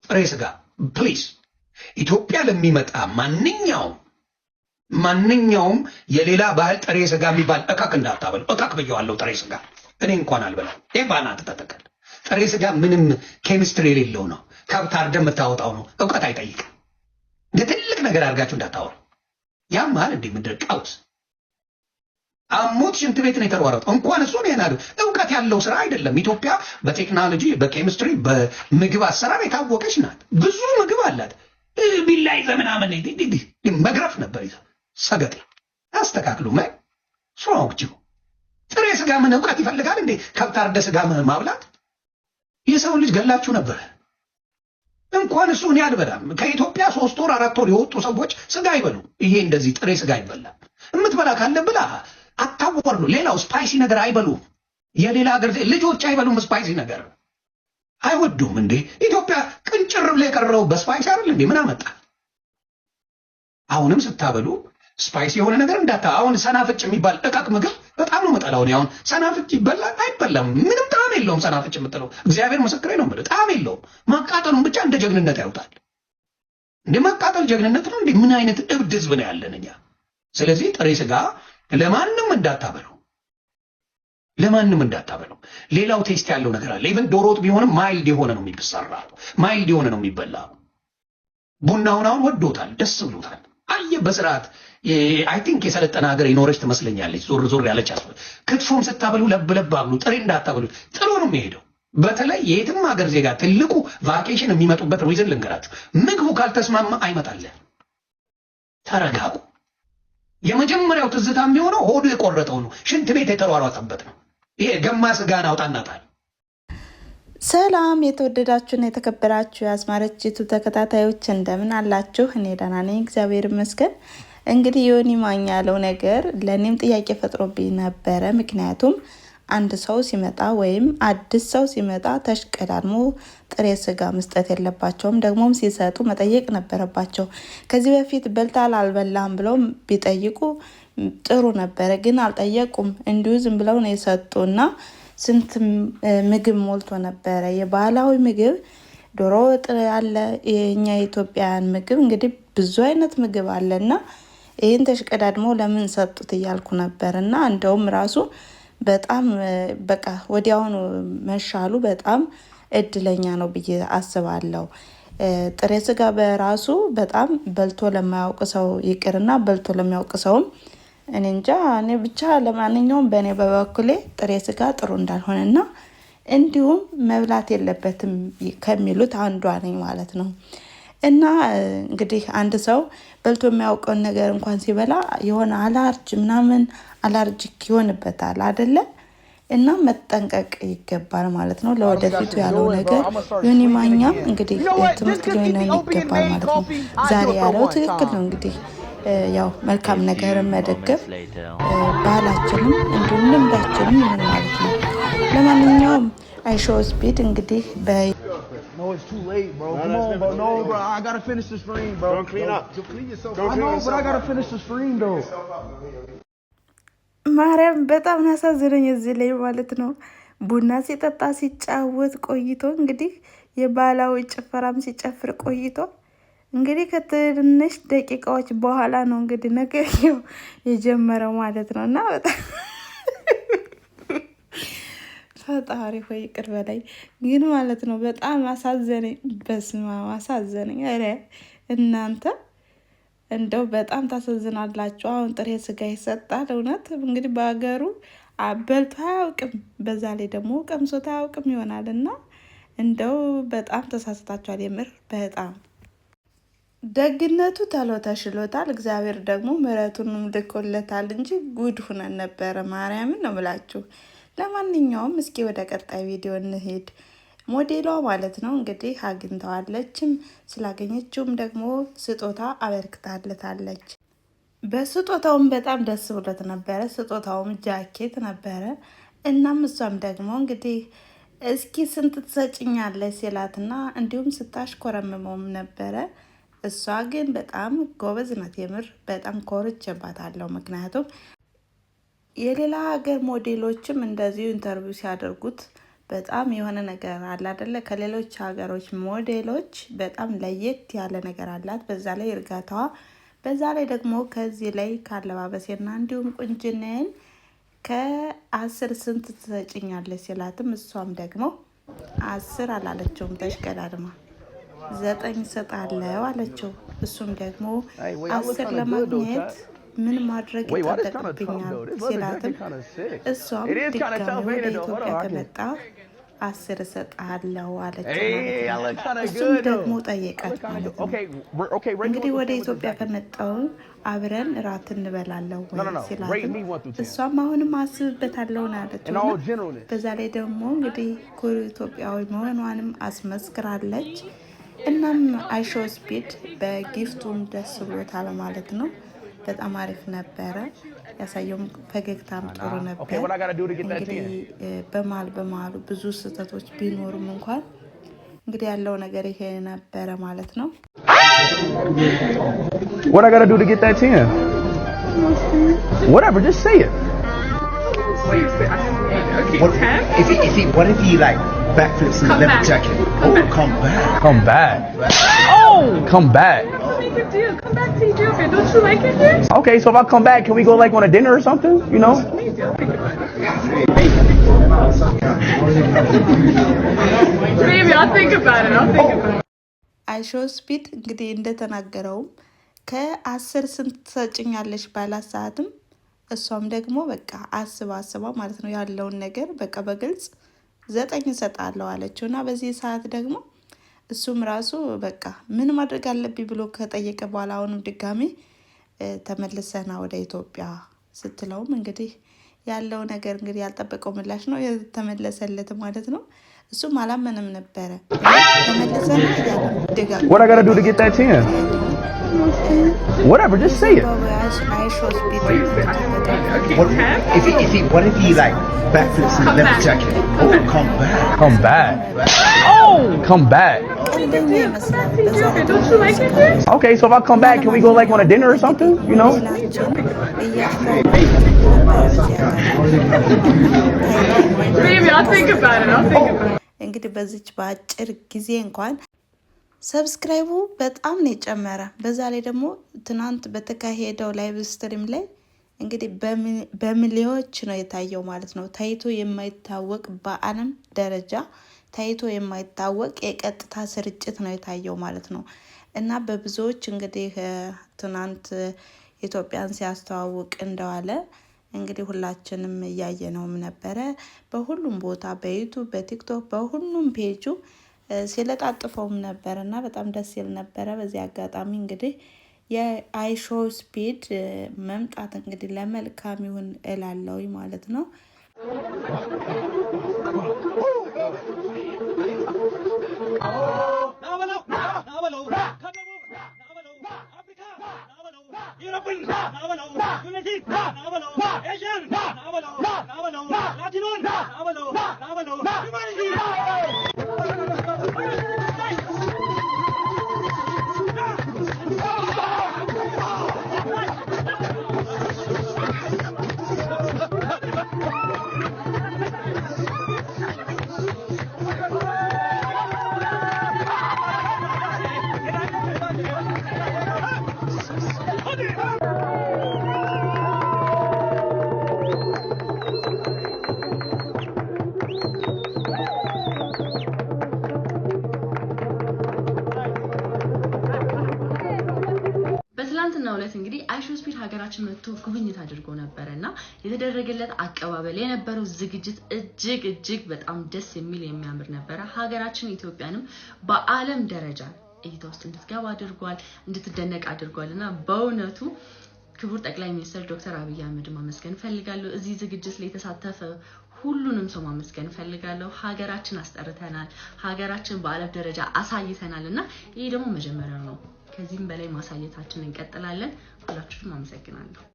ጥሬ ስጋ ፕሊዝ። ኢትዮጵያ ለሚመጣ ማንኛውም የሌላ ባህል ጥሬ ስጋ የሚባል እካክ እንዳታበሉ። እካክ ብየዋለሁ። ጥሬ ስጋ እኔ እንኳን አልበላም። ባናት ተተከል ጥሬ ስጋ ምንም ኬሚስትሪ የሌለው ነው። ከብት አርደህ የምታወጣው ነው። እውቀት አይጠይቅም። እንደ ትልቅ ነገር አድርጋችሁ እንዳታወሩ። ያም ማለት እንደ ምድር ቀውስ አሞት ሽንት ቤት ነው የተሯሯጠው። እንኳን እሱ ነው ያናሉ። እውቀት ያለው ስራ አይደለም። ኢትዮጵያ በቴክኖሎጂ በኬሚስትሪ በምግብ አሰራር የታወቀች ናት። ብዙ ምግብ አላት። ቢላይ ዘመናምን መግረፍ ነበር ይዘው ሰገጤ አስተካክሉ ማይ ሶንግጁ ጥሬ ስጋ ምን እውቀት ይፈልጋል እንዴ? ከብት አርደህ ስጋ ማብላት የሰው ልጅ ገላችሁ ነበር። እንኳን እሱ እኔ አልበላም። ከኢትዮጵያ 3 ወር 4 ወር የወጡ ሰዎች ስጋ አይበሉ። ይሄ እንደዚህ ጥሬ ስጋ አይበላም። የምትበላ ካለ ብላ አታወርዱ። ሌላው ስፓይሲ ነገር አይበሉ። የሌላ ሀገር ልጆች አይበሉም። ስፓይሲ ነገር አይወዱም እንዴ? ኢትዮጵያ ቅንጭር ብለ የቀረው በስፓይሲ አይደል እንዴ? ምን አመጣ? አሁንም ስታበሉ ስፓይሲ የሆነ ነገር አሁን ሰናፍጭ የሚባል እቃቅ ምግብ በጣም ነው መጠላው። አሁን ሰናፍጭ ይበላል አይበላም? ምንም ጣዕም የለውም። ሰናፍጭ የምጥለው እግዚአብሔር ምስክሬ ነው የምልህ፣ ጣዕም የለውም። ማቃጠሉን ብቻ እንደ ጀግንነት ያዩታል። እንደ ማቃጠል ጀግንነት ነው እንዴ? ምን አይነት እብድ ህዝብ ነው ያለን እኛ። ስለዚህ ጥሬ ስጋ ለማንም እንዳታበሉ። ሌላው ቴስት ያለው ነገር አለ። ኢቭን ዶሮ ወጥ ቢሆንም ማይልድ የሆነ ነው የሚሰራው፣ ማይልድ የሆነ ነው የሚበላው። ቡናውን አሁን ወዶታል፣ ደስ ብሎታል። አየ በስርዓት አይ ቲንክ የሰለጠነ ሀገር የኖረች ትመስለኛለች። ዞር ያለች ክትፎም ስታበሉ ለብ አብሉ። ጥሬ እንዳታበሉ። ጥሩ ነው የሚሄደው። በተለይ የየትም ሀገር ዜጋ ትልቁ ቫኬሽን የሚመጡበት ሪዝን ልንገራችሁ። ምግቡ ካልተስማማ አይመጣለን። ተረጋጉ። የመጀመሪያው ትዝታ የሚሆነው ሆዱ የቆረጠው ነው፣ ሽንት ቤት የተሯሯጠበት ነው። ይሄ ገማ ስጋን አውጣናታል። ሰላም የተወደዳችሁና የተከበራችሁ የአስማረች ዩቲዩብ ተከታታዮች እንደምን አላችሁ? እኔ ደህና ነኝ፣ እግዚአብሔር ይመስገን። እንግዲህ ዮኒ ማኛ ያለው ነገር ለእኔም ጥያቄ ፈጥሮብኝ ነበረ። ምክንያቱም አንድ ሰው ሲመጣ ወይም አዲስ ሰው ሲመጣ ተሽቀዳድሞ ጥሬ ስጋ መስጠት የለባቸውም። ደግሞም ሲሰጡ መጠየቅ ነበረባቸው። ከዚህ በፊት በልታል አልበላም ብለው ቢጠይቁ ጥሩ ነበረ፣ ግን አልጠየቁም። እንዲሁ ዝም ብለው ነው የሰጡና ስንት ምግብ ሞልቶ ነበረ። የባህላዊ ምግብ ዶሮ ወጥ አለ። የኛ የኢትዮጵያን ምግብ እንግዲህ ብዙ አይነት ምግብ አለና ይህን ተሽቀዳድሞ ለምን ሰጡት እያልኩ ነበርና እንደውም ራሱ በጣም በቃ ወዲያውኑ መሻሉ በጣም እድለኛ ነው ብዬ አስባለሁ። ጥሬ ስጋ በራሱ በጣም በልቶ ለማያውቅ ሰው ይቅርና በልቶ ለሚያውቅ ሰውም እኔ እንጃ። እኔ ብቻ ለማንኛውም በእኔ በበኩሌ ጥሬ ስጋ ጥሩ እንዳልሆነና እንዲሁም መብላት የለበትም ከሚሉት አንዷ ነኝ ማለት ነው። እና እንግዲህ አንድ ሰው በልቶ የሚያውቀውን ነገር እንኳን ሲበላ የሆነ አላርጂክ ይሆንበታል አይደለ? እና መጠንቀቅ ይገባል ማለት ነው። ለወደፊቱ ያለው ነገር ዮኒ ማኛም እንግዲህ ትምህርት ሊሆነን ይገባል ማለት ነው። ዛሬ ያለው ትክክል ነው። እንግዲህ ያው መልካም ነገርን መደገፍ ባህላችንም እንዲሁም ልምዳችንም ይሆን ማለት ነው። ለማንኛውም አይሾ ስፒድ እንግዲህ No, it's too late, bro. Come on, bro. No, bro. I gotta finish the stream, bro. Don't clean up. To clean yourself up. I know, but I gotta finish the stream, though. ማርያም በጣም ያሳዝነኝ እዚህ ላይ ማለት ነው። ቡና ሲጠጣ ሲጫወት ቆይቶ እንግዲህ የባህላዊ ጭፈራም ሲጨፍር ቆይቶ እንግዲህ ከትንሽ ደቂቃዎች በኋላ ነው እንግዲህ ነገር የጀመረው ማለት ነው። እና በጣም ፈጣሪ ሆይ ይቅር በላይ ግን ማለት ነው። በጣም አሳዘነኝ። በስማ አሳዘነኝ። አረ እናንተ እንደው በጣም ታሳዝናላችሁ። አሁን ጥሬ ስጋ ይሰጣል። እውነት እንግዲህ በሀገሩ በልቶ አያውቅም፣ በዛ ላይ ደግሞ ቀምሶት አያውቅም ይሆናልና እንደው በጣም ተሳስታችኋል። የምር በጣም ደግነቱ ተሎ ተሽሎታል። እግዚአብሔር ደግሞ ምሕረቱንም ልኮለታል እንጂ ጉድ ሁነን ነበረ። ማርያምን ነው ምላችሁ። ለማንኛውም እስኪ ወደ ቀጣይ ቪዲዮ እንሄድ። ሞዴሏ ማለት ነው እንግዲህ አግኝተዋለችም። ስላገኘችውም ደግሞ ስጦታ አበርክታለታለች። በስጦታውም በጣም ደስ ብሎት ነበረ። ስጦታውም ጃኬት ነበረ። እናም እሷም ደግሞ እንግዲህ እስኪ ስንት ትሰጭኛለች ሲላትና እንዲሁም ስታሽኮረምመውም ነበረ። እሷ ግን በጣም ጎበዝ ናት። የምር በጣም ኮርቼባታለሁ። ምክንያቱም የሌላ ሀገር ሞዴሎችም እንደዚሁ ኢንተርቪው ሲያደርጉት በጣም የሆነ ነገር አለ አይደለ? ከሌሎች ሀገሮች ሞዴሎች በጣም ለየት ያለ ነገር አላት። በዛ ላይ እርጋታዋ፣ በዛ ላይ ደግሞ ከዚህ ላይ ካለባበሴና እንዲሁም ቁንጅናዬን ከ10 ስንት ትሰጭኛለች ሲላትም እሷም ደግሞ 10 አላለችውም፣ ተሽቀዳድማ 9 እሰጣለሁ አለችው። እሱም ደግሞ 10 ለማግኘት ምን ማድረግ ይጠበቅብኛል ሲላትም እሷም ድጋሚ ወደ ኢትዮጵያ ከመጣ 10 እሰጥሃለሁ አለችው ማለት ነው። እሱም ደግሞ ጠየቃት ማለት ነው። እንግዲህ ወደ ኢትዮጵያ ከመጣሁ አብረን እራት እንበላለን ወይ ሲላትም እሷም አሁንም አስብበታለሁ አለችው። በዛ ላይ ደግሞ እንግዲህ ኩሩ ኢትዮጵያዊ መሆኗንም አስመስክራለች። እናም አይሾ ስፒድ በጊፍቱም ደስ ብሎታል ማለት ነው። በጣም አሪፍ ነበረ። ያሳየውም ፈገግታም ጥሩ ነበር። እንግዲህ በመሀሉ ብዙ ስህተቶች ቢኖሩም እንኳን እንግዲህ ያለው ነገር ይሄ ነበረ ማለት ነው። What I gotta do to get that 10? Whatever, just say it. What if he like backflips in the leather jacket? Oh, come back. Come back. Oh, come back. Come back to Ethiopia. Don't you like it here? Okay, so if I come back, can we go like on a dinner or something? You know? Maybe I'll think about it. አይሾ ስፒድ እንግዲህ እንደተናገረውም ከ10 ስንት ትሰጭኛለሽ ባላት ሰዓትም እሷም ደግሞ በቃ አስባ ማለት ነው ያለውን ነገር በቃ በግልጽ 9 እሰጣለሁ አለችው። እና በዚህ ሰዓት ደግሞ እሱም ራሱ በቃ ምን ማድረግ አለብኝ ብሎ ከጠየቀ በኋላ አሁንም ድጋሚ ተመልሰና ወደ ኢትዮጵያ ስትለውም እንግዲህ ያለው ነገር እንግዲህ ያልጠበቀው ምላሽ ነው የተመለሰለት ማለት ነው። እሱም አላመነም ነበረ። ተመልሰና ያለው ደጋግ What I gotta do to get that 10? Whatever, just say it. What if he like backflips in the leather jacket? Oh, come back. Come back. Oh, come back. Don't you like it here? Okay, so if I come back, can we go like on a dinner or something? You know? Maybe I'll think about it. እንግዲህ በዚች በአጭር ጊዜ እንኳን ሰብስክራይቡ በጣም ነው የጨመረ። በዛ ላይ ደግሞ ትናንት በተካሄደው ላይቭ ስትሪም ላይ እንግዲህ በሚሊዮኖች ነው የታየው ማለት ነው። ታይቶ የማይታወቅ በዓለም ደረጃ ታይቶ የማይታወቅ የቀጥታ ስርጭት ነው የታየው ማለት ነው። እና በብዙዎች እንግዲህ ትናንት ኢትዮጵያን ሲያስተዋውቅ እንደዋለ እንግዲህ ሁላችንም እያየነውም ነበረ። በሁሉም ቦታ በዩቲዩብ በቲክቶክ በሁሉም ፔጁ ሲለጣጥፈውም ነበርና በጣም ደስ ይል ነበረ። በዚህ አጋጣሚ እንግዲህ የአይሾ ስፒድ መምጣት እንግዲህ ለመልካም ይሁን እላለሁ ማለት ነው። በትላንትናው ዕለት እንግዲህ አይሾ ስፒድ ሀገራችን መጥቶ ጉብኝት አድርጎ ነበርና የተደረገለት አቀባበል የነበረው ዝግጅት እጅግ በጣም ደስ የሚል የሚያምር ነበር። ሀገራችን ኢትዮጵያንም በዓለም ደረጃ እይታ ውስጥ እንድትገባ አድርጓል፣ እንድትደነቅ አድርጓልና በእውነቱ ክቡር ጠቅላይ ሚኒስትር ዶክተር አብይ አህመድ ማመስገን ፈልጋለሁ። እዚህ ዝግጅት ላይ የተሳተፈ ሁሉንም ሰው ማመስገን ፈልጋለሁ። ሀገራችን አስጠርተናል፣ ሀገራችን በዓለም ደረጃ አሳይተናልና ይሄ ደግሞ መጀመሪያው ነው። ከዚህም በላይ ማሳየታችንን እንቀጥላለን። ሁላችሁም አመሰግናለሁ።